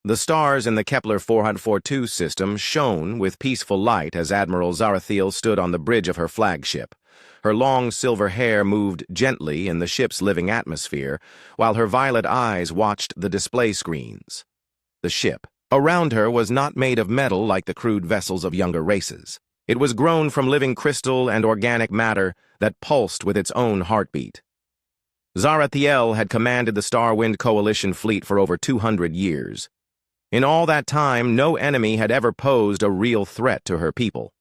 The stars in the Kepler 442 system shone with peaceful light as Admiral Zarathiel stood on the bridge of her flagship. Her long silver hair moved gently in the ship's living atmosphere, while her violet eyes watched the display screens. The ship around her was not made of metal like the crude vessels of younger races. It was grown from living crystal and organic matter that pulsed with its own heartbeat. Zarathiel had commanded the Starwind Coalition fleet for over 200 years. In all that time, no enemy had ever posed a real threat to her people.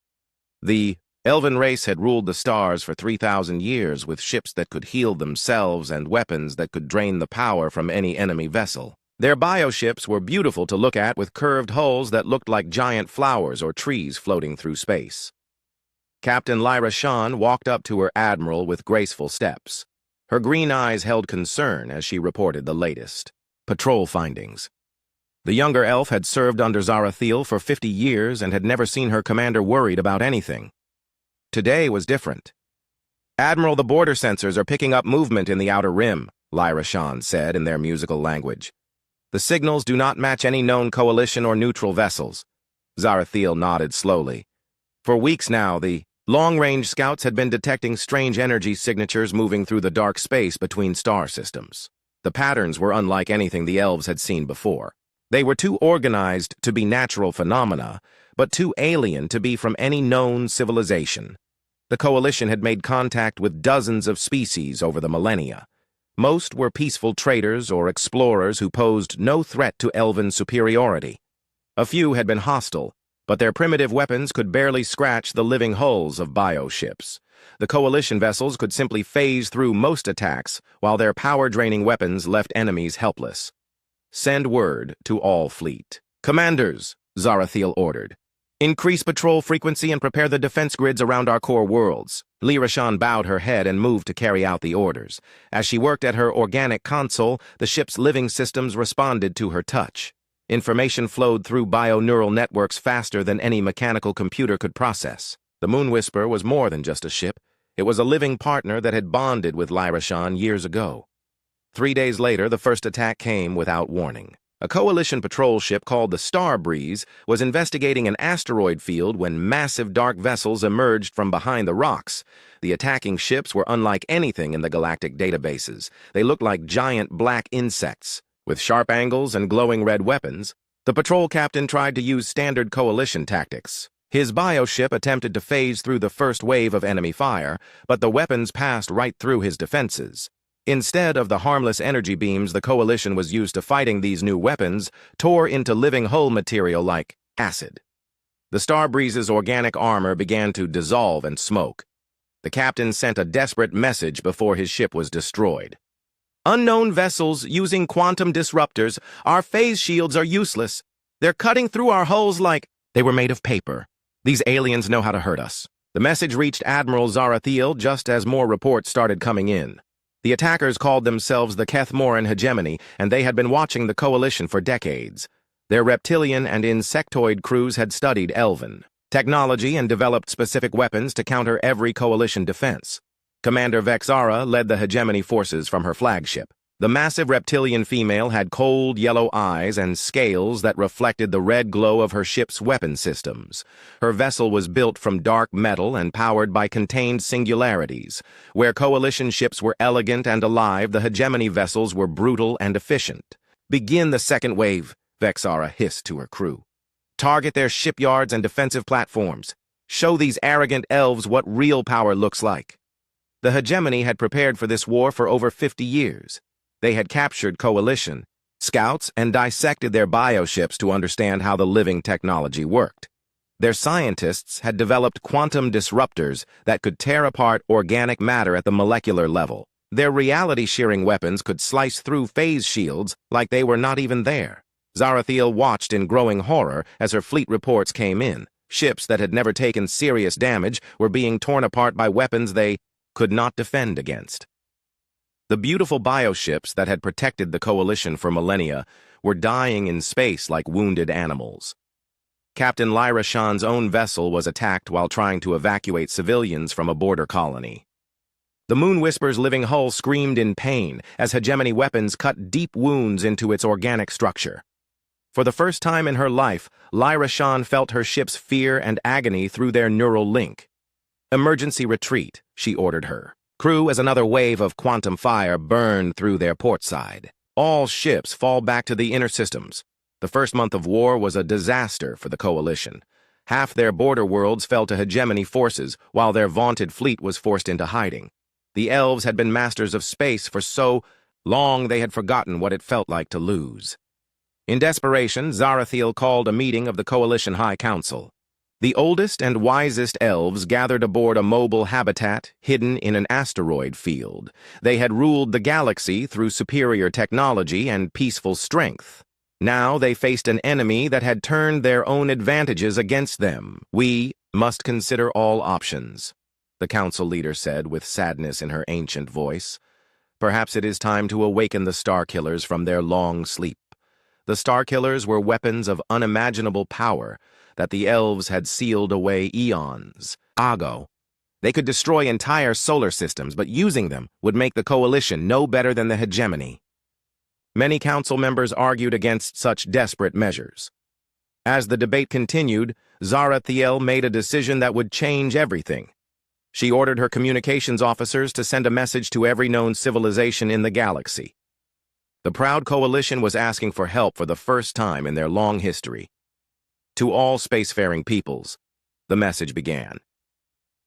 The Elven race had ruled the stars for 3,000 years with ships that could heal themselves and weapons that could drain the power from any enemy vessel. Their bioships were beautiful to look at with curved hulls that looked like giant flowers or trees floating through space. Captain Lyra Shan walked up to her admiral with graceful steps. Her green eyes held concern as she reported the latest patrol findings. The younger elf had served under Zarathiel for 50 years and had never seen her commander worried about anything. Today was different. "Admiral, the border sensors are picking up movement in the outer rim," Lyra Shan said in their musical language. "The signals do not match any known coalition or neutral vessels." Zarathiel nodded slowly. For weeks now, the long-range scouts had been detecting strange energy signatures moving through the dark space between star systems. The patterns were unlike anything the elves had seen before. They were too organized to be natural phenomena, but too alien to be from any known civilization. The Coalition had made contact with dozens of species over the millennia. Most were peaceful traders or explorers who posed no threat to elven superiority. A few had been hostile, but their primitive weapons could barely scratch the living hulls of bioships. The Coalition vessels could simply phase through most attacks, while their power-draining weapons left enemies helpless. "Send word to all fleet." "Commanders," Zarathiel ordered. "Increase patrol frequency and prepare the defense grids around our core worlds." Lyra Shan bowed her head and moved to carry out the orders. As she worked at her organic console, the ship's living systems responded to her touch. Information flowed through bio-neural networks faster than any mechanical computer could process. The Moon Whisper was more than just a ship. It was a living partner that had bonded with Lyra Shan years ago. 3 days later, the first attack came without warning. A Coalition patrol ship called the Starbreeze was investigating an asteroid field when massive dark vessels emerged from behind the rocks. The attacking ships were unlike anything in the galactic databases. They looked like giant black insects. With sharp angles and glowing red weapons, the patrol captain tried to use standard Coalition tactics. His bioship attempted to phase through the first wave of enemy fire, but the weapons passed right through his defenses. Instead of the harmless energy beams the Coalition was used to fighting, these new weapons tore into living hull material like acid. The Starbreeze's organic armor began to dissolve and smoke. The captain sent a desperate message before his ship was destroyed. "Unknown vessels using quantum disruptors. Our phase shields are useless. They're cutting through our hulls like they were made of paper. These aliens know how to hurt us." The message reached Admiral Zarathiel just as more reports started coming in. The attackers called themselves the Kethmoran Hegemony, and they had been watching the Coalition for decades. Their reptilian and insectoid crews had studied Elven technology and developed specific weapons to counter every Coalition defense. Commander Vexara led the Hegemony forces from her flagship. The massive reptilian female had cold yellow eyes and scales that reflected the red glow of her ship's weapon systems. Her vessel was built from dark metal and powered by contained singularities. Where Coalition ships were elegant and alive, the Hegemony vessels were brutal and efficient. "Begin the second wave," Vexara hissed to her crew. "Target their shipyards and defensive platforms. Show these arrogant elves what real power looks like." The Hegemony had prepared for this war for over 50 years. They had captured Coalition scouts and dissected their bioships to understand how the living technology worked. Their scientists had developed quantum disruptors that could tear apart organic matter at the molecular level. Their reality-shearing weapons could slice through phase shields like they were not even there. Zarathiel watched in growing horror as her fleet reports came in. Ships that had never taken serious damage were being torn apart by weapons they could not defend against. The beautiful bioships that had protected the Coalition for millennia were dying in space like wounded animals. Captain Lyra Shan's own vessel was attacked while trying to evacuate civilians from a border colony. The Moon Whisper's living hull screamed in pain as Hegemony weapons cut deep wounds into its organic structure. For the first time in her life, Narration felt her ship's fear and agony through their neural link. "Emergency retreat," she ordered her crew as another wave of quantum fire burned through their port side. All ships fall back to the inner systems. The first month of war was a disaster for the Coalition. Half their border worlds fell to hegemony forces, while their vaunted fleet was forced into hiding. The elves had been masters of space for so long they had forgotten what it felt like to lose. In desperation, Zarathiel called a meeting of the Coalition High Council. The oldest and wisest elves gathered aboard a mobile habitat hidden in an asteroid field. They had ruled the galaxy through superior technology and peaceful strength. Now they faced an enemy that had turned their own advantages against them. "We must consider all options," the council leader said with sadness in her ancient voice. "Perhaps it is time to awaken the Starkillers from their long sleep." The Starkillers were weapons of unimaginable power that the elves had sealed away eons ago. They could destroy entire solar systems, but using them would make the Coalition no better than the hegemony. Many council members argued against such desperate measures. As the debate continued, Zarathiel made a decision that would change everything. She ordered her communications officers to send a message to every known civilization in the galaxy. The proud Coalition was asking for help for the first time in their long history. "To all spacefaring peoples," the message began.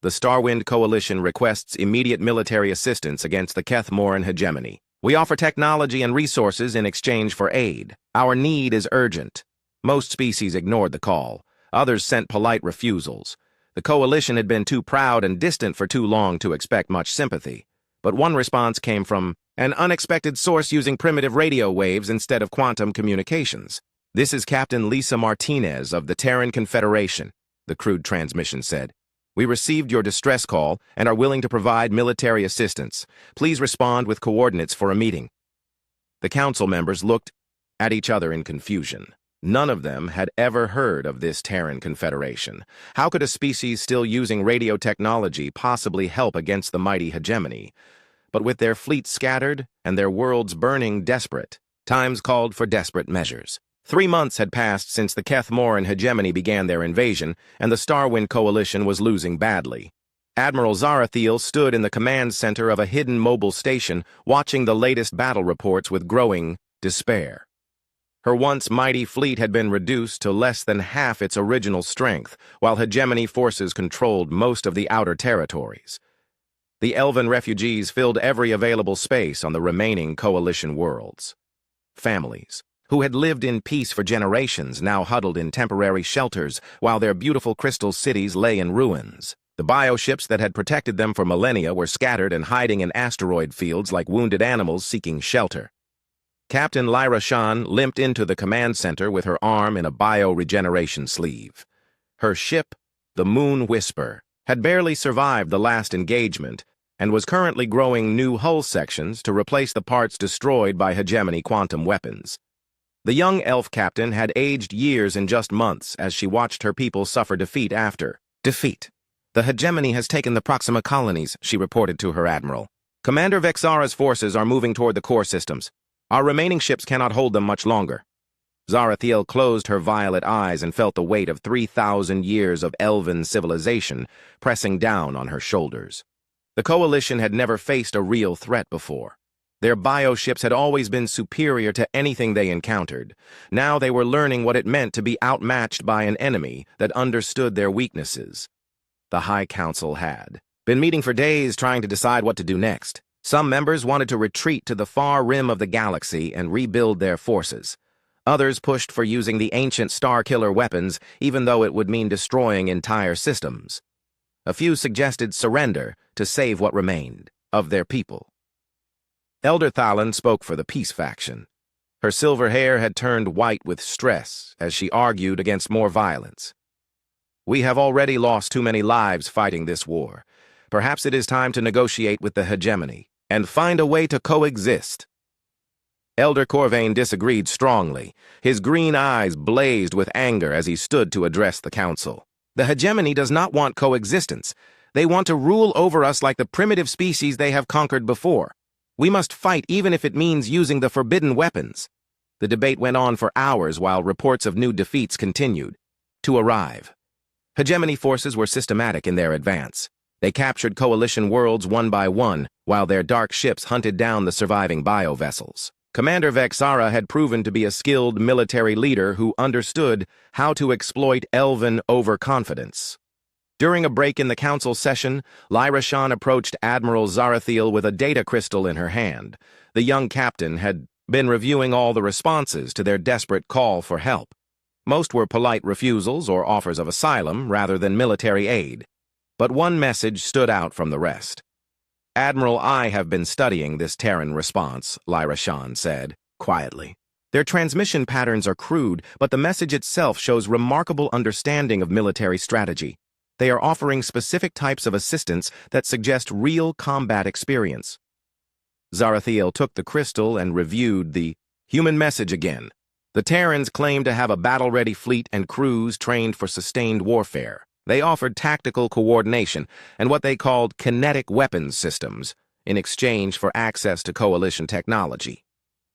"The Starwind Coalition requests immediate military assistance against the Kethmoran hegemony. We offer technology and resources in exchange for aid. Our need is urgent." Most species ignored the call. Others sent polite refusals. The Coalition had been too proud and distant for too long to expect much sympathy. But one response came from an unexpected source using primitive radio waves instead of quantum communications. "This is Captain Lisa Martinez of the Terran Confederation," the crude transmission said. "We received your distress call and are willing to provide military assistance. Please respond with coordinates for a meeting." The council members looked at each other in confusion. None of them had ever heard of this Terran Confederation. How could a species still using radio technology possibly help against the mighty hegemony? But with their fleet scattered and their worlds burning desperate, times called for desperate measures. 3 months had passed since the Kethmoran hegemony began their invasion, and the Starwind Coalition was losing badly. Admiral Zarathiel stood in the command center of a hidden mobile station, watching the latest battle reports with growing despair. Her once mighty fleet had been reduced to less than half its original strength, while hegemony forces controlled most of the outer territories. The elven refugees filled every available space on the remaining Coalition worlds. Families who had lived in peace for generations now huddled in temporary shelters while their beautiful crystal cities lay in ruins. The bioships that had protected them for millennia were scattered and hiding in asteroid fields like wounded animals seeking shelter. Captain Narration limped into the command center with her arm in a bio-regeneration sleeve. Her ship, the Moon Whisper, had barely survived the last engagement and was currently growing new hull sections to replace the parts destroyed by hegemony quantum weapons. The young elf captain had aged years in just months as she watched her people suffer defeat after defeat. "The hegemony has taken the Proxima colonies," she reported to her admiral. "Commander Vexara's forces are moving toward the core systems. Our remaining ships cannot hold them much longer." Zarathiel closed her violet eyes and felt the weight of 3,000 years of elven civilization pressing down on her shoulders. The Coalition had never faced a real threat before. Their bioships had always been superior to anything they encountered. Now they were learning what it meant to be outmatched by an enemy that understood their weaknesses. The High Council had been meeting for days trying to decide what to do next. Some members wanted to retreat to the far rim of the galaxy and rebuild their forces. Others pushed for using the ancient Starkiller weapons, even though it would mean destroying entire systems. A few suggested surrender to save what remained of their people. Elder Thalan spoke for the peace faction. Her silver hair had turned white with stress as she argued against more violence. "We have already lost too many lives fighting this war. Perhaps it is time to negotiate with the hegemony and find a way to coexist." Elder Corvain disagreed strongly. His green eyes blazed with anger as he stood to address the council. "The hegemony does not want coexistence. They want to rule over us like the primitive species they have conquered before. We must fight even if it means using the forbidden weapons." The debate went on for hours while reports of new defeats continued to arrive. Hegemony forces were systematic in their advance. They captured coalition worlds one by one, while their dark ships hunted down the surviving bio-vessels. Commander Vexara had proven to be a skilled military leader who understood how to exploit elven overconfidence. During a break in the council session, Lyra Shan approached Admiral Zarathiel with a data crystal in her hand. The young captain had been reviewing all the responses to their desperate call for help. Most were polite refusals or offers of asylum rather than military aid. But one message stood out from the rest. "Admiral, I have been studying this Terran response," Lyra Shan said, quietly. "Their transmission patterns are crude, but the message itself shows remarkable understanding of military strategy. They are offering specific types of assistance that suggest real combat experience." Zarathiel took the crystal and reviewed the human message again. The Terrans claimed to have a battle-ready fleet and crews trained for sustained warfare. They offered tactical coordination and what they called kinetic weapons systems in exchange for access to coalition technology.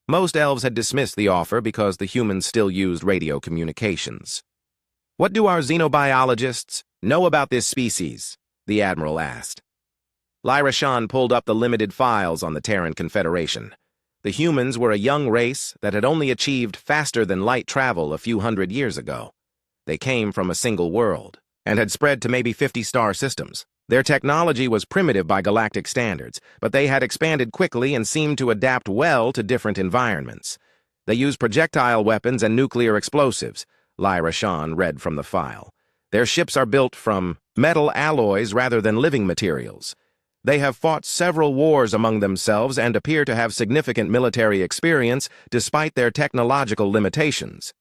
Most elves had dismissed the offer because the humans still used radio communications. "What do our xenobiologists know about this species?" the Admiral asked. Lyra Shan pulled up the limited files on the Terran Confederation. The humans were a young race that had only achieved faster-than-light travel a few hundred years ago. They came from a single world and had spread to maybe 50 star systems. Their technology was primitive by galactic standards, but they had expanded quickly and seemed to adapt well to different environments. They used projectile weapons and nuclear explosives, Lyra Shan read from the file. Their ships are built from metal alloys rather than living materials. They have fought several wars among themselves and appear to have significant military experience despite their technological limitations.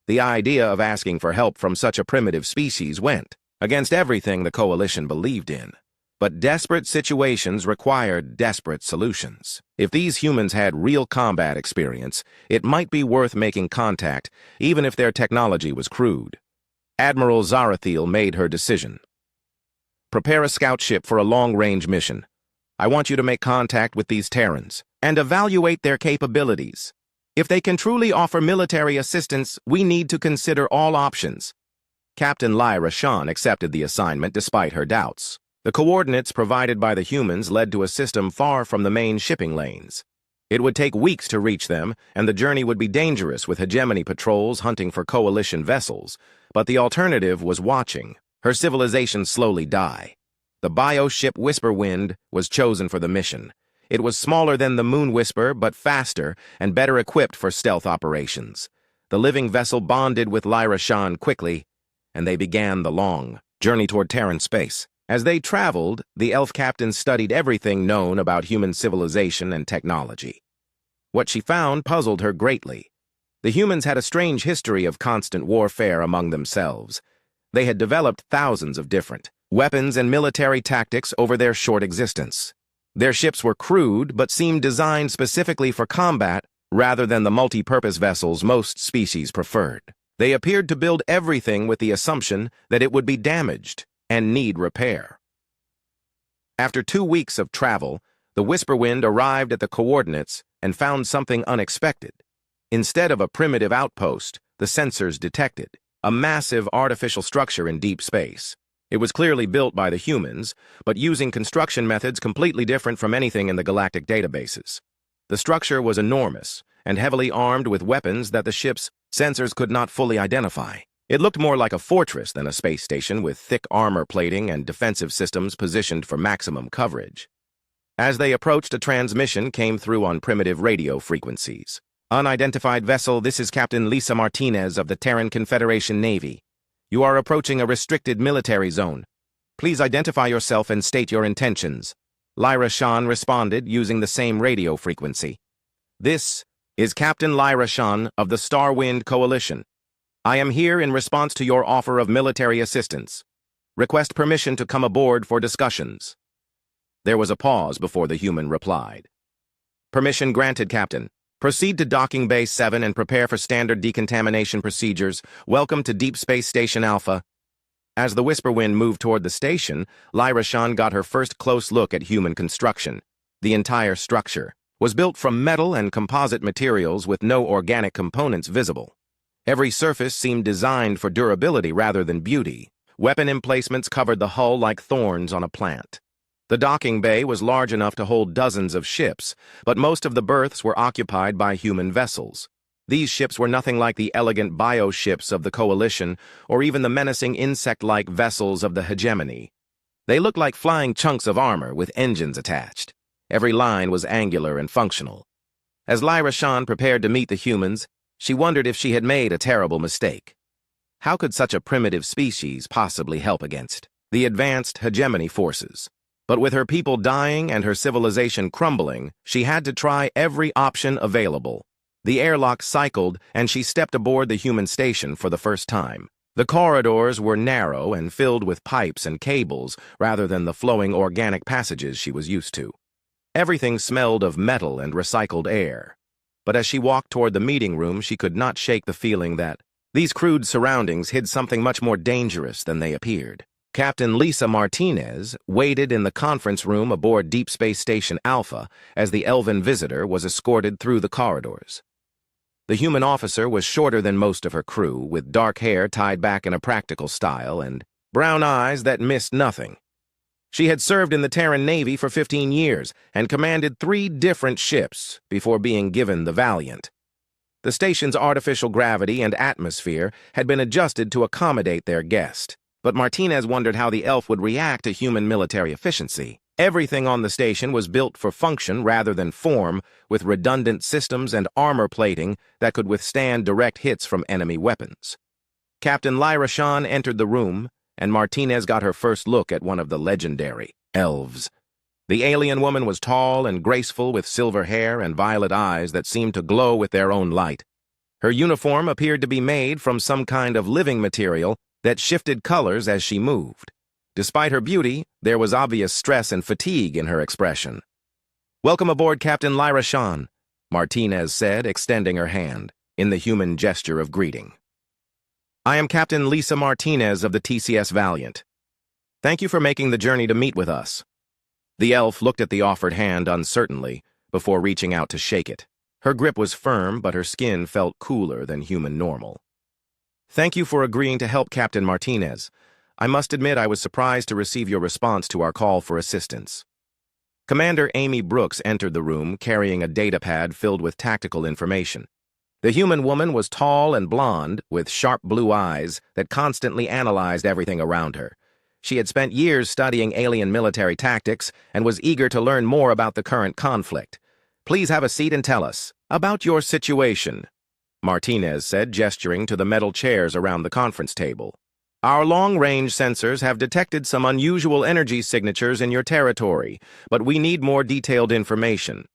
The idea of asking for help from such a primitive species went against everything the Coalition believed in. But desperate situations required desperate solutions. If these humans had real combat experience, it might be worth making contact, even if their technology was crude. Admiral Zarathiel made her decision. "Prepare a scout ship for a long-range mission. I want you to make contact with these Terrans and evaluate their capabilities. If they can truly offer military assistance, we need to consider all options." Captain Lyra Shan accepted the assignment despite her doubts. The coordinates provided by the humans led to a system far from the main shipping lanes. It would take weeks to reach them, and the journey would be dangerous with hegemony patrols hunting for coalition vessels. But the alternative was watching her civilization slowly die. The bio-ship Whisperwind was chosen for the mission. It was smaller than the Moon Whisper, but faster and better equipped for stealth operations. The living vessel bonded with Lyra Shan quickly, and they began the long journey toward Terran space. As they traveled, the elf captain studied everything known about human civilization and technology. What she found puzzled her greatly. The humans had a strange history of constant warfare among themselves. They had developed thousands of different weapons and military tactics over their short existence. Their ships were crude, but seemed designed specifically for combat rather than the multi-purpose vessels most species preferred. They appeared to build everything with the assumption that it would be damaged and need repair. After 2 weeks of travel, the Whisperwind arrived at the coordinates and found something unexpected. Instead of a primitive outpost, the sensors detected a massive artificial structure in deep space. It was clearly built by the humans, but using construction methods completely different from anything in the galactic databases. The structure was enormous and heavily armed with weapons that the ship's sensors could not fully identify. It looked more like a fortress than a space station with thick armor plating and defensive systems positioned for maximum coverage. As they approached, a transmission came through on primitive radio frequencies. "Unidentified vessel, this is Captain Lisa Martinez of the Terran Confederation Navy. You are approaching a restricted military zone. Please identify yourself and state your intentions." Lyra Shan responded using the same radio frequency. "This is Captain Lyra Shan of the Starwind Coalition. I am here in response to your offer of military assistance. Request permission to come aboard for discussions." There was a pause before the human replied. "Permission granted, Captain. Proceed to Docking Bay 7 and prepare for standard decontamination procedures. Welcome to Deep Space Station Alpha." As the Whisperwind moved toward the station, Lyra Shan got her first close look at human construction. The entire structure was built from metal and composite materials with no organic components visible. Every surface seemed designed for durability rather than beauty. Weapon emplacements covered the hull like thorns on a plant. The docking bay was large enough to hold dozens of ships, but most of the berths were occupied by human vessels. These ships were nothing like the elegant bioships of the Coalition or even the menacing insect-like vessels of the hegemony. They looked like flying chunks of armor with engines attached. Every line was angular and functional. As Narration prepared to meet the humans, she wondered if she had made a terrible mistake. How could such a primitive species possibly help against the advanced hegemony forces? But with her people dying and her civilization crumbling, she had to try every option available. The airlock cycled, and she stepped aboard the human station for the first time. The corridors were narrow and filled with pipes and cables rather than the flowing organic passages she was used to. Everything smelled of metal and recycled air. But as she walked toward the meeting room, she could not shake the feeling that these crude surroundings hid something much more dangerous than they appeared. Captain Lisa Martinez waited in the conference room aboard Deep Space Station Alpha as the elven visitor was escorted through the corridors. The human officer was shorter than most of her crew, with dark hair tied back in a practical style and brown eyes that missed nothing. She had served in the Terran Navy for 15 years and commanded 3 different ships before being given the Valiant. The station's artificial gravity and atmosphere had been adjusted to accommodate their guest. But Martinez wondered how the elf would react to human military efficiency. Everything on the station was built for function rather than form, with redundant systems and armor plating that could withstand direct hits from enemy weapons. Captain Narration entered the room, and Martinez got her first look at one of the legendary elves. The alien woman was tall and graceful with silver hair and violet eyes that seemed to glow with their own light. Her uniform appeared to be made from some kind of living material that shifted colors as she moved. Despite her beauty, there was obvious stress and fatigue in her expression. "Welcome aboard, Captain Narration," Martinez said, extending her hand, in the human gesture of greeting. "I am Captain Lisa Martinez of the TCS Valiant. Thank you for making the journey to meet with us." The elf looked at the offered hand uncertainly before reaching out to shake it. Her grip was firm, but her skin felt cooler than human normal. "Thank you for agreeing to help, Captain Martinez. I must admit I was surprised to receive your response to our call for assistance." Commander Amy Brooks entered the room carrying a datapad filled with tactical information. The human woman was tall and blonde, with sharp blue eyes that constantly analyzed everything around her. She had spent years studying alien military tactics and was eager to learn more about the current conflict. "Please have a seat and tell us about your situation," Martinez said, gesturing to the metal chairs around the conference table. "Our long-range sensors have detected some unusual energy signatures in your territory, but we need more detailed information."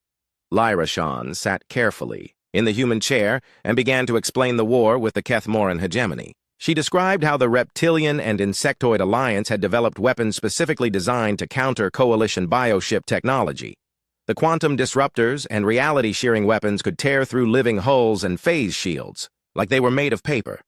Narration sat carefully in the human chair and began to explain the war with the Kethmoran hegemony. She described how the Reptilian and Insectoid Alliance had developed weapons specifically designed to counter Coalition bioship technology. The quantum disruptors and reality-shearing weapons could tear through living hulls and phase shields, like they were made of paper.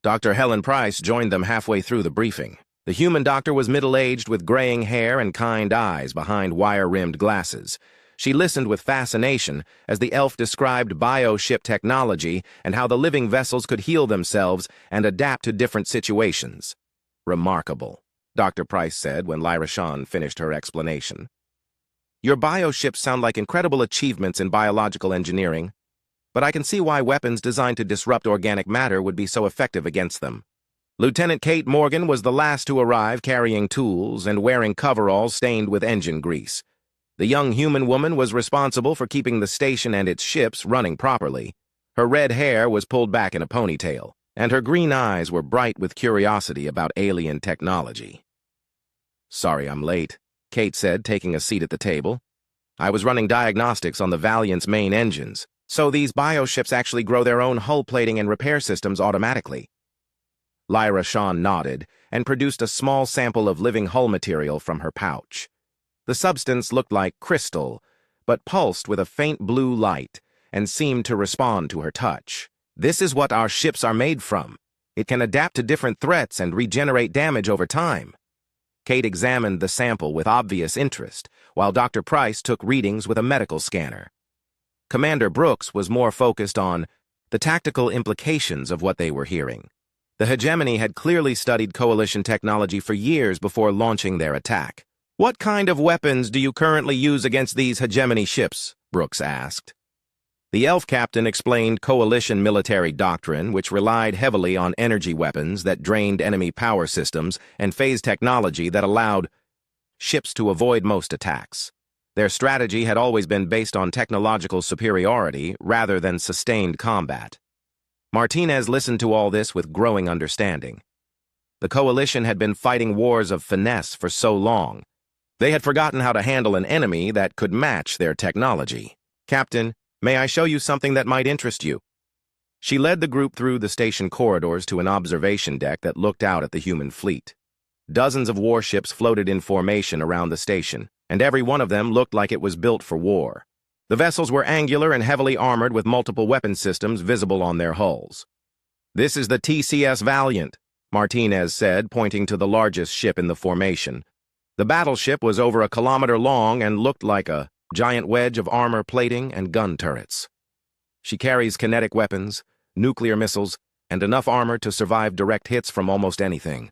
Dr. Helen Price joined them halfway through the briefing. The human doctor was middle-aged with graying hair and kind eyes behind wire-rimmed glasses. She listened with fascination as the elf described bioship technology and how the living vessels could heal themselves and adapt to different situations. "Remarkable," Dr. Price said when Narration finished her explanation. "Your bioships sound like incredible achievements in biological engineering, but I can see why weapons designed to disrupt organic matter would be so effective against them." Lieutenant Kate Morgan was the last to arrive, carrying tools and wearing coveralls stained with engine grease. The young human woman was responsible for keeping the station and its ships running properly. Her red hair was pulled back in a ponytail, and her green eyes were bright with curiosity about alien technology. "Sorry I'm late," Kate said, taking a seat at the table. "I was running diagnostics on the Valiant's main engines, so these bioships actually grow their own hull plating and repair systems automatically." Narration nodded and produced a small sample of living hull material from her pouch. The substance looked like crystal, but pulsed with a faint blue light and seemed to respond to her touch. "This is what our ships are made from. It can adapt to different threats and regenerate damage over time." Kate examined the sample with obvious interest, while Dr. Price took readings with a medical scanner. Commander Brooks was more focused on the tactical implications of what they were hearing. The hegemony had clearly studied Coalition technology for years before launching their attack. "What kind of weapons do you currently use against these hegemony ships?" Brooks asked. The elf captain explained Coalition military doctrine, which relied heavily on energy weapons that drained enemy power systems and phase technology that allowed ships to avoid most attacks. Their strategy had always been based on technological superiority rather than sustained combat. Martinez listened to all this with growing understanding. The Coalition had been fighting wars of finesse for so long. They had forgotten how to handle an enemy that could match their technology. "Captain, may I show you something that might interest you?" She led the group through the station corridors to an observation deck that looked out at the human fleet. Dozens of warships floated in formation around the station, and every one of them looked like it was built for war. The vessels were angular and heavily armored with multiple weapon systems visible on their hulls. "This is the TCS Valiant," Martinez said, pointing to the largest ship in the formation. The battleship was over 1 kilometer long and looked like a giant wedge of armor plating and gun turrets. "She carries kinetic weapons, nuclear missiles, and enough armor to survive direct hits from almost anything."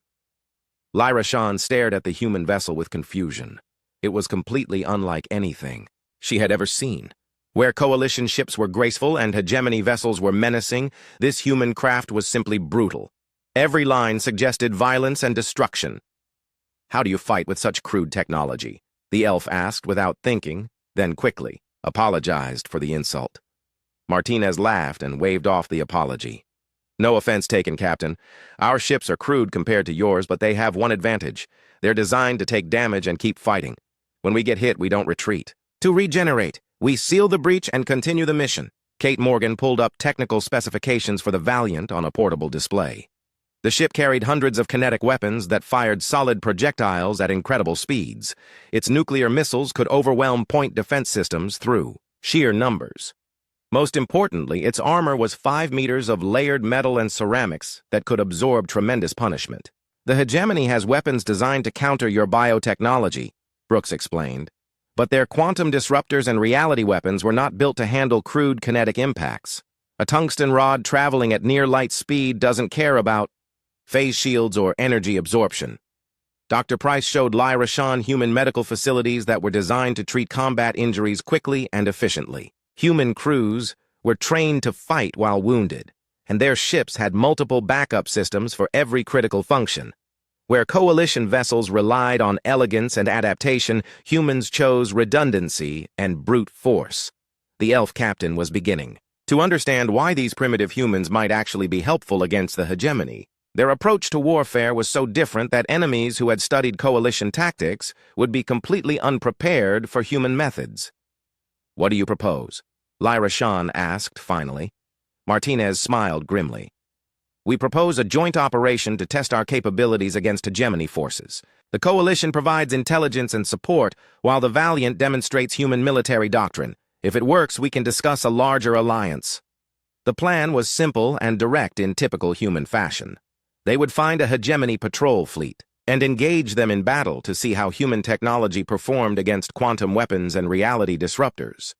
Narration stared at the human vessel with confusion. It was completely unlike anything she had ever seen. Where Coalition ships were graceful and hegemony vessels were menacing, this human craft was simply brutal. Every line suggested violence and destruction. "How do you fight with such crude technology?" the elf asked without thinking, then quickly apologized for the insult. Martinez laughed and waved off the apology. "No offense taken, Captain. Our ships are crude compared to yours, but they have one advantage. They're designed to take damage and keep fighting. When we get hit, we don't retreat. To regenerate, we seal the breach and continue the mission." Kate Morgan pulled up technical specifications for the Valiant on a portable display. The ship carried hundreds of kinetic weapons that fired solid projectiles at incredible speeds. Its nuclear missiles could overwhelm point defense systems through sheer numbers. Most importantly, its armor was 5 meters of layered metal and ceramics that could absorb tremendous punishment. "The hegemony has weapons designed to counter your biotechnology," Brooks explained. "But their quantum disruptors and reality weapons were not built to handle crude kinetic impacts. A tungsten rod traveling at near light speed doesn't care about phase shields or energy absorption." Dr. Price showed Narration human medical facilities that were designed to treat combat injuries quickly and efficiently. Human crews were trained to fight while wounded, and their ships had multiple backup systems for every critical function. Where Coalition vessels relied on elegance and adaptation, humans chose redundancy and brute force. The elf captain was beginning to understand why these primitive humans might actually be helpful against the hegemony. Their approach to warfare was so different that enemies who had studied Coalition tactics would be completely unprepared for human methods. "What do you propose?" Narration asked finally. Martinez smiled grimly. "We propose a joint operation to test our capabilities against hegemony forces. The Coalition provides intelligence and support, while the Valiant demonstrates human military doctrine. If it works, we can discuss a larger alliance." The plan was simple and direct in typical human fashion. They would find a hegemony patrol fleet and engage them in battle to see how human technology performed against quantum weapons and reality disruptors.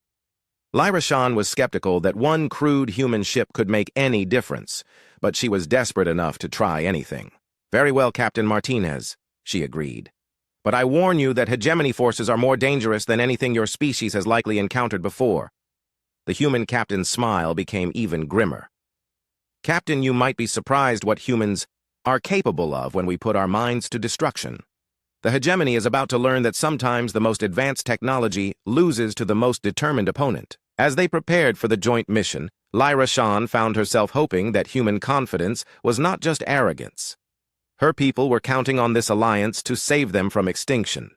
Narration was skeptical that one crude human ship could make any difference, but she was desperate enough to try anything. "Very well, Captain Martinez," she agreed. "But I warn you that hegemony forces are more dangerous than anything your species has likely encountered before." The human captain's smile became even grimmer. "Captain, you might be surprised what humans are capable of when we put our minds to destruction. The hegemony is about to learn that sometimes the most advanced technology loses to the most determined opponent." As they prepared for the joint mission, Narration found herself hoping that human confidence was not just arrogance. Her people were counting on this alliance to save them from extinction.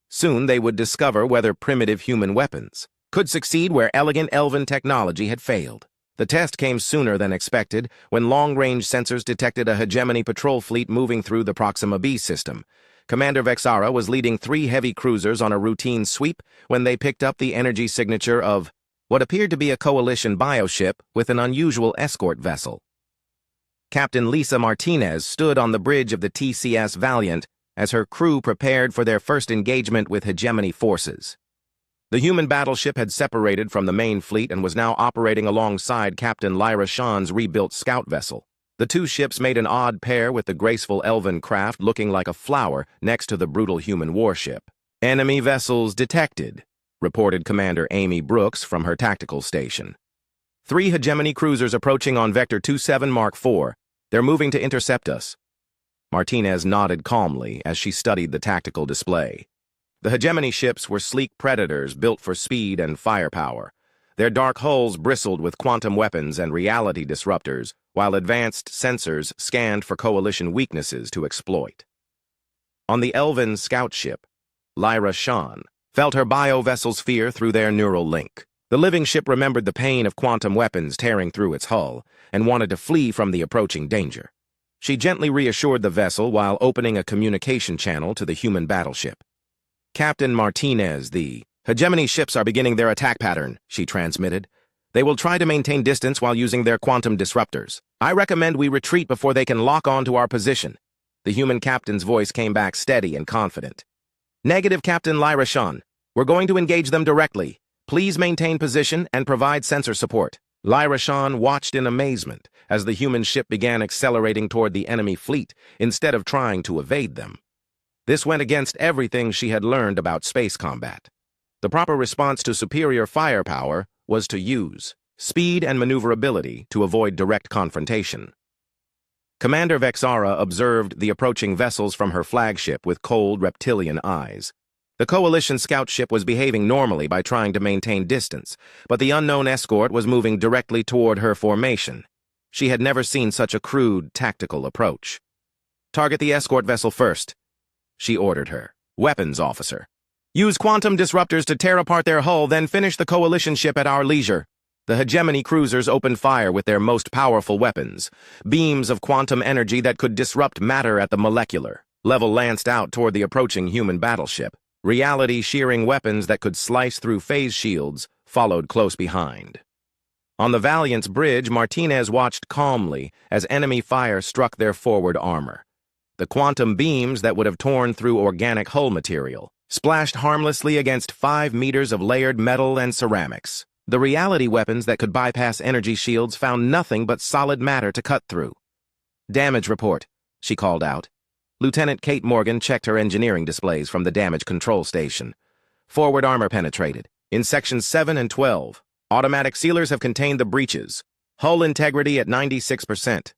Soon they would discover whether primitive human weapons could succeed where elegant elven technology had failed. The test came sooner than expected when long-range sensors detected a hegemony patrol fleet moving through the Proxima B system. Commander Vexara was leading 3 heavy cruisers on a routine sweep when they picked up the energy signature of what appeared to be a Coalition bioship with an unusual escort vessel. Captain Lisa Martinez stood on the bridge of the TCS Valiant as her crew prepared for their first engagement with hegemony forces. The human battleship had separated from the main fleet and was now operating alongside Captain Lyra Shawn's rebuilt scout vessel. The two ships made an odd pair with the graceful elven craft looking like a flower next to the brutal human warship. "Enemy vessels detected," reported Commander Amy Brooks from her tactical station. "3 hegemony cruisers approaching on Vector 27 Mark IV. They're moving to intercept us." Martinez nodded calmly as she studied the tactical display. The hegemony ships were sleek predators built for speed and firepower. Their dark hulls bristled with quantum weapons and reality disruptors, while advanced sensors scanned for coalition weaknesses to exploit. On the elven scout ship, Lyra Shawn felt her bio-vessel's fear through their neural link. The living ship remembered the pain of quantum weapons tearing through its hull and wanted to flee from the approaching danger. She gently reassured the vessel while opening a communication channel to the human battleship. "Captain Martinez, the hegemony ships are beginning their attack pattern," she transmitted. "They will try to maintain distance while using their quantum disruptors. I recommend we retreat before they can lock on to our position." The human captain's voice came back steady and confident. "Negative, Captain Lyra Shawn. We're going to engage them directly. Please maintain position and provide sensor support." Lyra Shawn watched in amazement as the human ship began accelerating toward the enemy fleet instead of trying to evade them. This went against everything she had learned about space combat. The proper response to superior firepower was to use speed and maneuverability to avoid direct confrontation. Commander Vexara observed the approaching vessels from her flagship with cold reptilian eyes. The coalition scout ship was behaving normally by trying to maintain distance, but the unknown escort was moving directly toward her formation. She had never seen such a crude, tactical approach. "Target the escort vessel first," she ordered her weapons officer. "Use quantum disruptors to tear apart their hull, then finish the coalition ship at our leisure." The hegemony cruisers opened fire with their most powerful weapons, beams of quantum energy that could disrupt matter at the molecular level lanced out toward the approaching human battleship. Reality-shearing weapons that could slice through phase shields followed close behind. On the Valiant's bridge, Martinez watched calmly as enemy fire struck their forward armor. The quantum beams that would have torn through organic hull material splashed harmlessly against 5 meters of layered metal and ceramics. The reality weapons that could bypass energy shields found nothing but solid matter to cut through. "Damage report," she called out. Lieutenant Kate Morgan checked her engineering displays from the damage control station. "Forward armor penetrated. In sections 7 and 12, automatic sealers have contained the breaches. Hull integrity at 96%.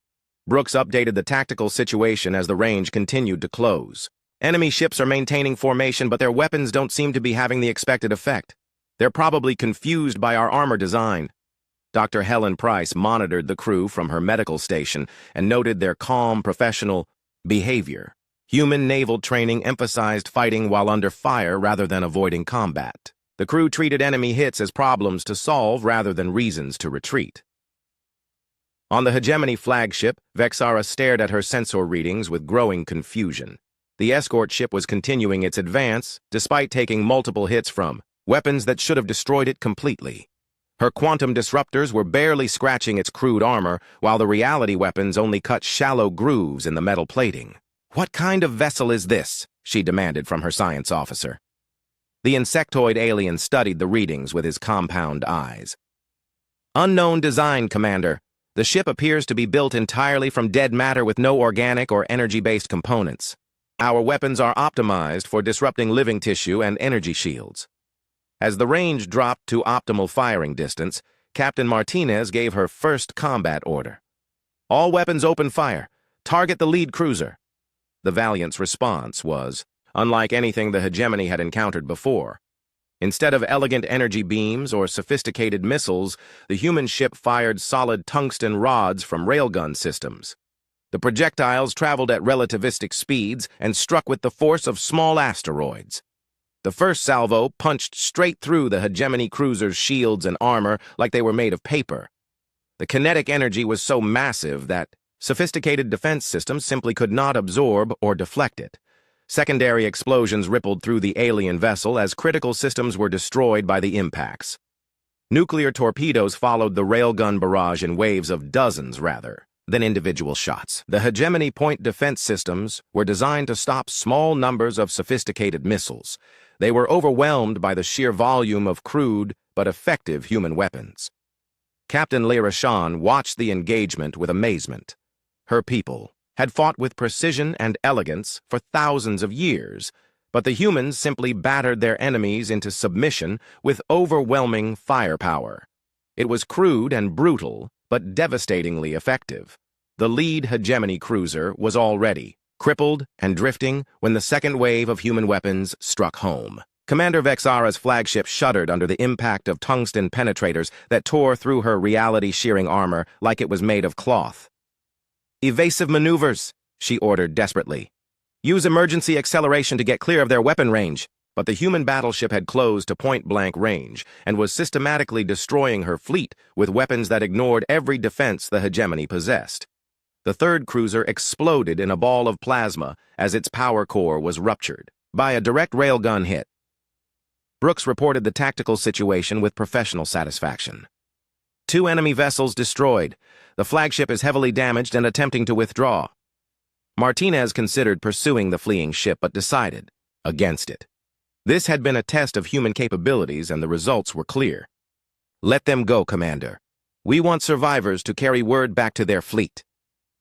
Brooks updated the tactical situation as the range continued to close. "Enemy ships are maintaining formation, but their weapons don't seem to be having the expected effect. They're probably confused by our armor design." Dr. Helen Price monitored the crew from her medical station and noted their calm, professional behavior. Human naval training emphasized fighting while under fire rather than avoiding combat. The crew treated enemy hits as problems to solve rather than reasons to retreat. On the hegemony flagship, Vexara stared at her sensor readings with growing confusion. The escort ship was continuing its advance, despite taking multiple hits from weapons that should have destroyed it completely. Her quantum disruptors were barely scratching its crude armor, while the reality weapons only cut shallow grooves in the metal plating. "What kind of vessel is this?" she demanded from her science officer. The insectoid alien studied the readings with his compound eyes. "Unknown design, Commander. The ship appears to be built entirely from dead matter with no organic or energy-based components. Our weapons are optimized for disrupting living tissue and energy shields." As the range dropped to optimal firing distance, Captain Martinez gave her first combat order. "All weapons open fire. Target the lead cruiser." The Valiant's response was unlike anything the hegemony had encountered before. Instead of elegant energy beams or sophisticated missiles, the human ship fired solid tungsten rods from railgun systems. The projectiles traveled at relativistic speeds and struck with the force of small asteroids. The first salvo punched straight through the hegemony cruiser's shields and armor like they were made of paper. The kinetic energy was so massive that sophisticated defense systems simply could not absorb or deflect it. Secondary explosions rippled through the alien vessel as critical systems were destroyed by the impacts. Nuclear torpedoes followed the railgun barrage in waves of dozens, rather. than individual shots. The hegemony point defense systems were designed to stop small numbers of sophisticated missiles. They were overwhelmed by the sheer volume of crude but effective human weapons. Captain Narration watched the engagement with amazement. Her people had fought with precision and elegance for thousands of years, but the humans simply battered their enemies into submission with overwhelming firepower. It was crude and brutal, but devastatingly effective. The lead hegemony cruiser was already crippled and drifting when the second wave of human weapons struck home. Commander Vexara's flagship shuddered under the impact of tungsten penetrators that tore through her reality-shearing armor like it was made of cloth. "Evasive maneuvers," she ordered desperately. "Use emergency acceleration to get clear of their weapon range." But the human battleship had closed to point-blank range and was systematically destroying her fleet with weapons that ignored every defense the hegemony possessed. The third cruiser exploded in a ball of plasma as its power core was ruptured by a direct railgun hit. Brooks reported the tactical situation with professional satisfaction. "2 enemy vessels destroyed. The flagship is heavily damaged and attempting to withdraw." Martinez considered pursuing the fleeing ship but decided against it. This had been a test of human capabilities and the results were clear. "Let them go, Commander. We want survivors to carry word back to their fleet."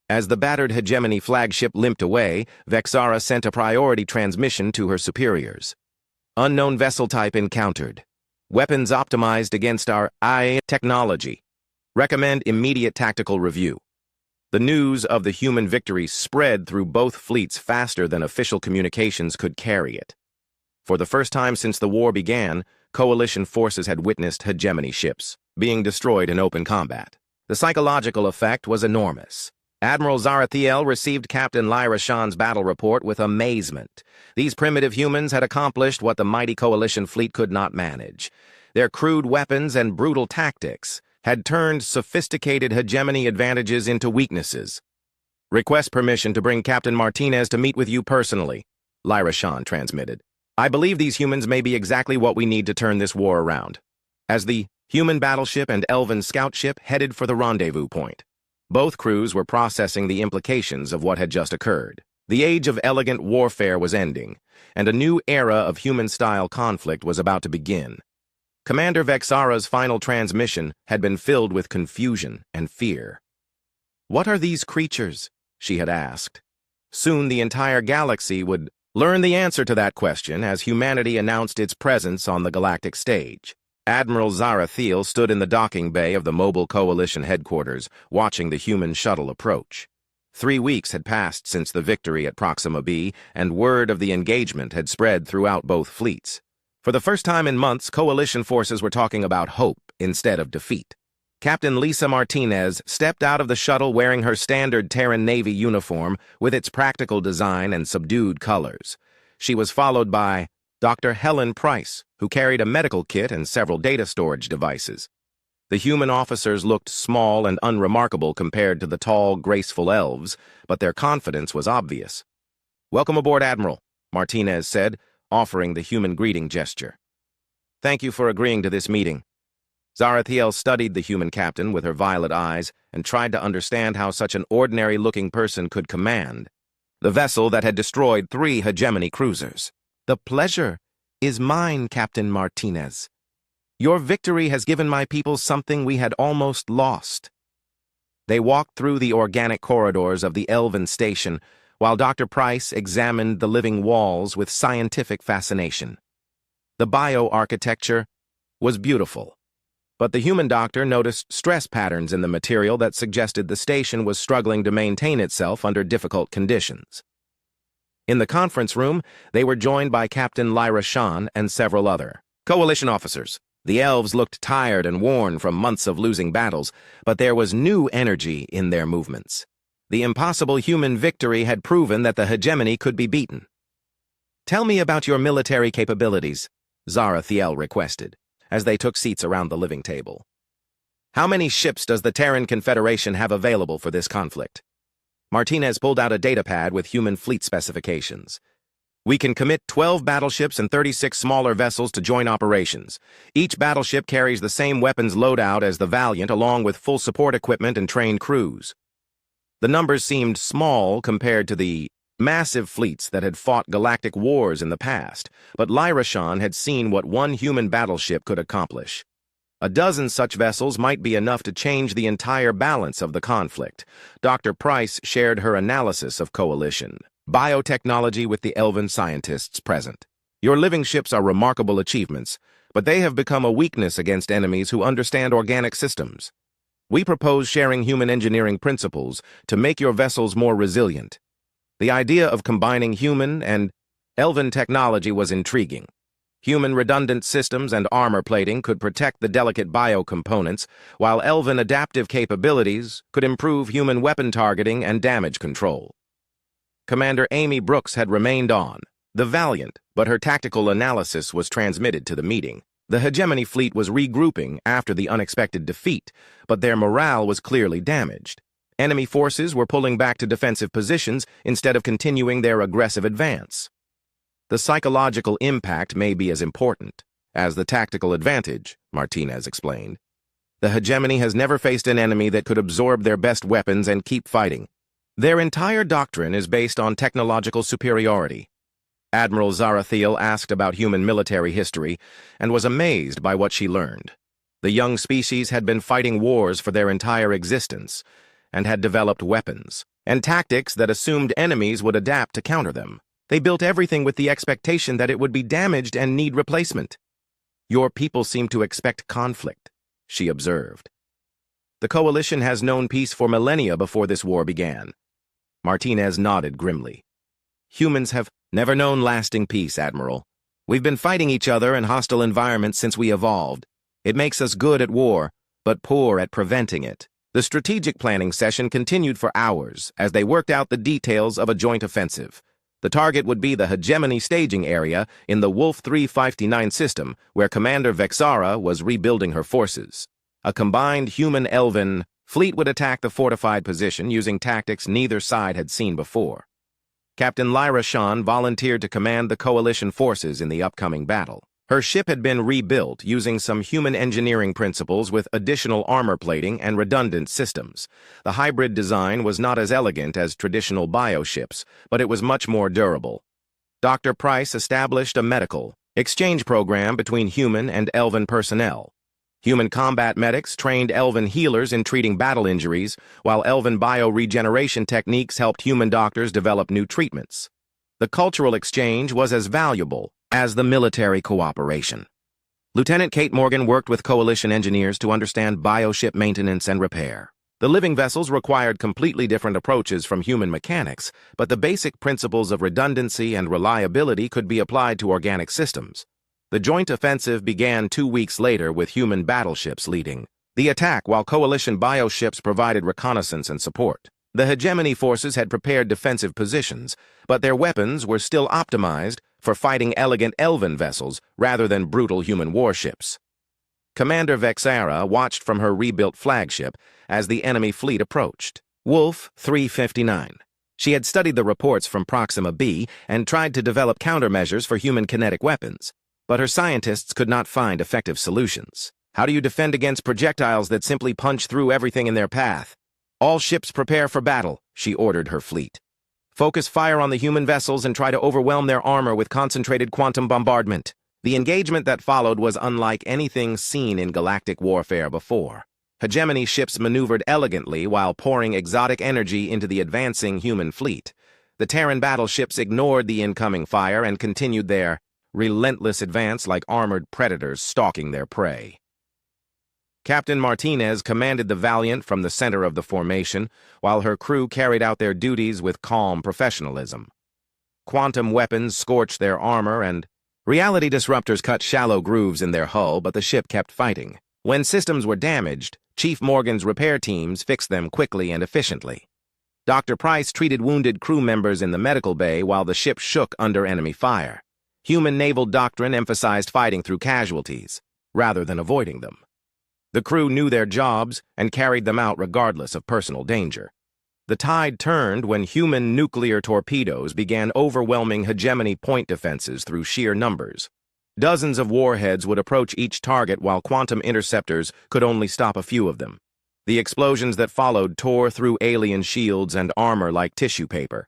As the battered hegemony flagship limped away, Vexara sent a priority transmission to her superiors. "Unknown vessel type encountered. Weapons optimized against our AI technology. Recommend immediate tactical review." The news of the human victory spread through both fleets faster than official communications could carry it. For the first time since the war began, coalition forces had witnessed hegemony ships being destroyed in open combat. The psychological effect was enormous. Admiral Zarathiel received Captain Narashan's battle report with amazement. These primitive humans had accomplished what the mighty coalition fleet could not manage. Their crude weapons and brutal tactics had turned sophisticated hegemony advantages into weaknesses. "Request permission to bring Captain Martinez to meet with you personally," Narashan transmitted. "I believe these humans may be exactly what we need to turn this war around." As the human battleship and elven scout ship headed for the rendezvous point, both crews were processing the implications of what had just occurred. The age of elegant warfare was ending, and a new era of human-style conflict was about to begin. Commander Vexara's final transmission had been filled with confusion and fear. "What are these creatures?" she had asked. Soon the entire galaxy would learn the answer to that question as humanity announced its presence on the galactic stage. Admiral Zarathiel stood in the docking bay of the Mobile Coalition headquarters, watching the human shuttle approach. 3 weeks had passed since the victory at Proxima B, and word of the engagement had spread throughout both fleets. For the first time in months, coalition forces were talking about hope instead of defeat. Captain Lisa Martinez stepped out of the shuttle wearing her standard Terran Navy uniform with its practical design and subdued colors. She was followed by Dr. Helen Price, who carried a medical kit and several data storage devices. The human officers looked small and unremarkable compared to the tall, graceful elves, but their confidence was obvious. "Welcome aboard, Admiral," Martinez said, offering the human greeting gesture. "Thank you for agreeing to this meeting." Zarathiel studied the human captain with her violet eyes and tried to understand how such an ordinary-looking person could command the vessel that had destroyed 3 hegemony cruisers. "The pleasure is mine, Captain Martinez. Your victory has given my people something we had almost lost." They walked through the organic corridors of the Elven station, while Dr. Price examined the living walls with scientific fascination. The bioarchitecture was beautiful, but the human doctor noticed stress patterns in the material that suggested the station was struggling to maintain itself under difficult conditions. In the conference room, they were joined by Captain Narashan and several other coalition officers. The elves looked tired and worn from months of losing battles, but there was new energy in their movements. The impossible human victory had proven that the hegemony could be beaten. "Tell me about your military capabilities," Zarathiel requested, as they took seats around the living table. "How many ships does the Terran Confederation have available for this conflict?" Martinez pulled out a datapad with human fleet specifications. "We can commit 12 battleships and 36 smaller vessels to joint operations. Each battleship carries the same weapons loadout as the Valiant, along with full support equipment and trained crews." The numbers seemed small compared to the massive fleets that had fought galactic wars in the past, but Narration had seen what one human battleship could accomplish. A dozen such vessels might be enough to change the entire balance of the conflict. Dr. Price shared her analysis of coalition biotechnology with the elven scientists present. Your living ships are remarkable achievements, but they have become a weakness against enemies who understand organic systems. We propose sharing human engineering principles to make your vessels more resilient. The idea of combining human and elven technology was intriguing. Human redundant systems and armor plating could protect the delicate biocomponents, while elven adaptive capabilities could improve human weapon targeting and damage control. Commander Amy Brooks had remained on, the valiant, but her tactical analysis was transmitted to the meeting. The hegemony fleet was regrouping after the unexpected defeat, but their morale was clearly damaged. Enemy forces were pulling back to defensive positions instead of continuing their aggressive advance. The psychological impact may be as important as the tactical advantage, Martinez explained. The hegemony has never faced an enemy that could absorb their best weapons and keep fighting. Their entire doctrine is based on technological superiority. Admiral Zarathiel asked about human military history and was amazed by what she learned. The young species had been fighting wars for their entire existence and had developed weapons and tactics that assumed enemies would adapt to counter them. They built everything with the expectation that it would be damaged and need replacement. Your people seem to expect conflict, she observed. The coalition has known peace for millennia before this war began. Martinez nodded grimly. Humans have never known lasting peace, Admiral. We've been fighting each other in hostile environments since we evolved. It makes us good at war, but poor at preventing it. The strategic planning session continued for hours as they worked out the details of a joint offensive. The target would be the hegemony staging area in the Wolf 359 system, where Commander Vexara was rebuilding her forces. A combined human-elven fleet would attack the fortified position using tactics neither side had seen before. Captain Lyra Shan volunteered to command the coalition forces in the upcoming battle. Her ship had been rebuilt using some human engineering principles with additional armor plating and redundant systems. The hybrid design was not as elegant as traditional bioships, but it was much more durable. Dr. Price established a medical exchange program between human and elven personnel. Human combat medics trained elven healers in treating battle injuries, while elven bioregeneration techniques helped human doctors develop new treatments. The cultural exchange was as valuable as the military cooperation. Lieutenant Kate Morgan worked with coalition engineers to understand bioship maintenance and repair. The living vessels required completely different approaches from human mechanics, but the basic principles of redundancy and reliability could be applied to organic systems. The joint offensive began 2 weeks later with human battleships leading the attack while coalition bioships provided reconnaissance and support. The hegemony forces had prepared defensive positions, but their weapons were still optimized for fighting elegant elven vessels rather than brutal human warships. Commander Vexara watched from her rebuilt flagship as the enemy fleet approached. Wolf 359. She had studied the reports from Proxima B and tried to develop countermeasures for human kinetic weapons, but her scientists could not find effective solutions. How do you defend against projectiles that simply punch through everything in their path? All ships prepare for battle, she ordered her fleet. Focus fire on the human vessels and try to overwhelm their armor with concentrated quantum bombardment. The engagement that followed was unlike anything seen in galactic warfare before. Hegemony ships maneuvered elegantly while pouring exotic energy into the advancing human fleet. The Terran battleships ignored the incoming fire and continued their relentless advance like armored predators stalking their prey. Captain Martinez commanded the Valiant from the center of the formation, while her crew carried out their duties with calm professionalism. Quantum weapons scorched their armor and reality disruptors cut shallow grooves in their hull, but the ship kept fighting. When systems were damaged, Chief Morgan's repair teams fixed them quickly and efficiently. Dr. Price treated wounded crew members in the medical bay while the ship shook under enemy fire. Human naval doctrine emphasized fighting through casualties, rather than avoiding them. The crew knew their jobs and carried them out regardless of personal danger. The tide turned when human nuclear torpedoes began overwhelming hegemony point defenses through sheer numbers. Dozens of warheads would approach each target while quantum interceptors could only stop a few of them. The explosions that followed tore through alien shields and armor like tissue paper.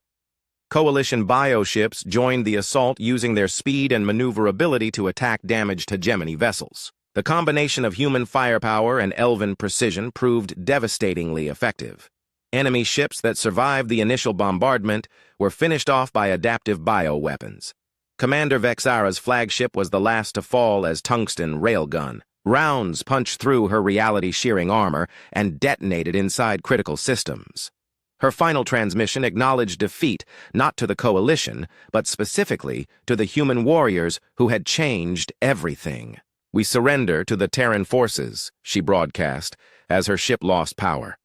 Coalition bioships joined the assault using their speed and maneuverability to attack damaged hegemony vessels. The combination of human firepower and elven precision proved devastatingly effective. Enemy ships that survived the initial bombardment were finished off by adaptive bioweapons. Commander Vexara's flagship was the last to fall as tungsten railgun. Rounds punched through her reality-shearing armor and detonated inside critical systems. Her final transmission acknowledged defeat not to the Coalition, but specifically to the human warriors who had changed everything. "We surrender to the Terran forces," she broadcast as her ship lost power.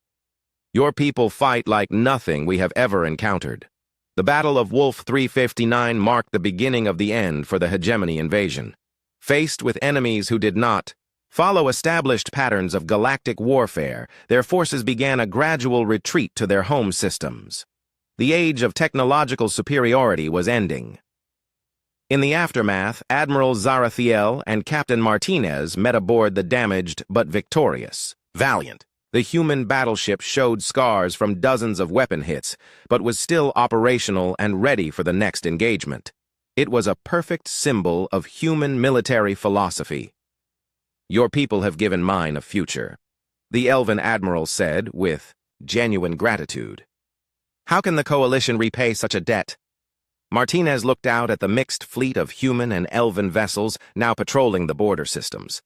"Your people fight like nothing we have ever encountered." The Battle of Wolf 359 marked the beginning of the end for the hegemony invasion. Faced with enemies who did not follow established patterns of galactic warfare, their forces began a gradual retreat to their home systems. The age of technological superiority was ending. In the aftermath, Admiral Zarathiel and Captain Martinez met aboard the damaged but victorious Valiant. The human battleship showed scars from dozens of weapon hits, but was still operational and ready for the next engagement. It was a perfect symbol of human military philosophy. "Your people have given mine a future," the Elven Admiral said with genuine gratitude. "How can the Coalition repay such a debt?" Martinez looked out at the mixed fleet of human and elven vessels now patrolling the border systems.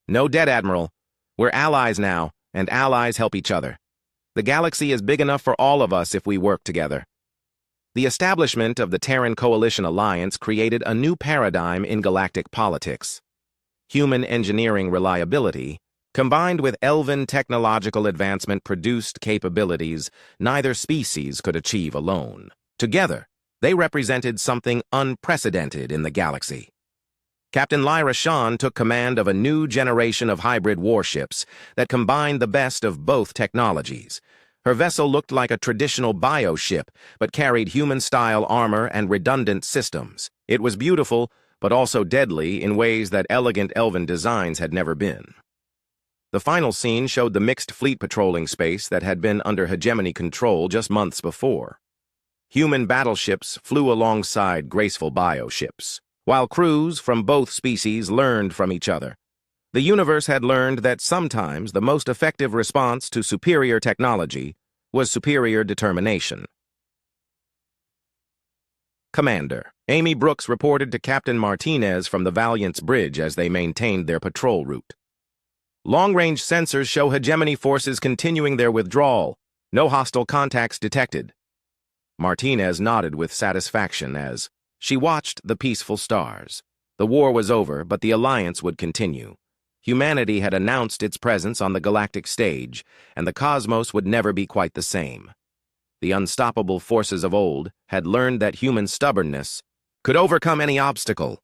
"No debt, Admiral. We're allies now, and allies help each other. The galaxy is big enough for all of us if we work together." The establishment of the Terran Coalition Alliance created a new paradigm in galactic politics. Human engineering reliability, combined with elven technological advancement, produced capabilities neither species could achieve alone. Together, they represented something unprecedented in the galaxy. Captain Lyra Shawn took command of a new generation of hybrid warships that combined the best of both technologies. Her vessel looked like a traditional bioship, but carried human-style armor and redundant systems. It was beautiful, but also deadly in ways that elegant elven designs had never been. The final scene showed the mixed fleet patrolling space that had been under hegemony control just months before. Human battleships flew alongside graceful bioships, while crews from both species learned from each other. The universe had learned that sometimes the most effective response to superior technology was superior determination. Commander Amy Brooks reported to Captain Martinez from the Valiant's bridge as they maintained their patrol route. "Long-range sensors show hegemony forces continuing their withdrawal. No hostile contacts detected." Martinez nodded with satisfaction as she watched the peaceful stars. The war was over, but the alliance would continue. Humanity had announced its presence on the galactic stage, and the cosmos would never be quite the same. The unstoppable forces of old had learned that human stubbornness could overcome any obstacle.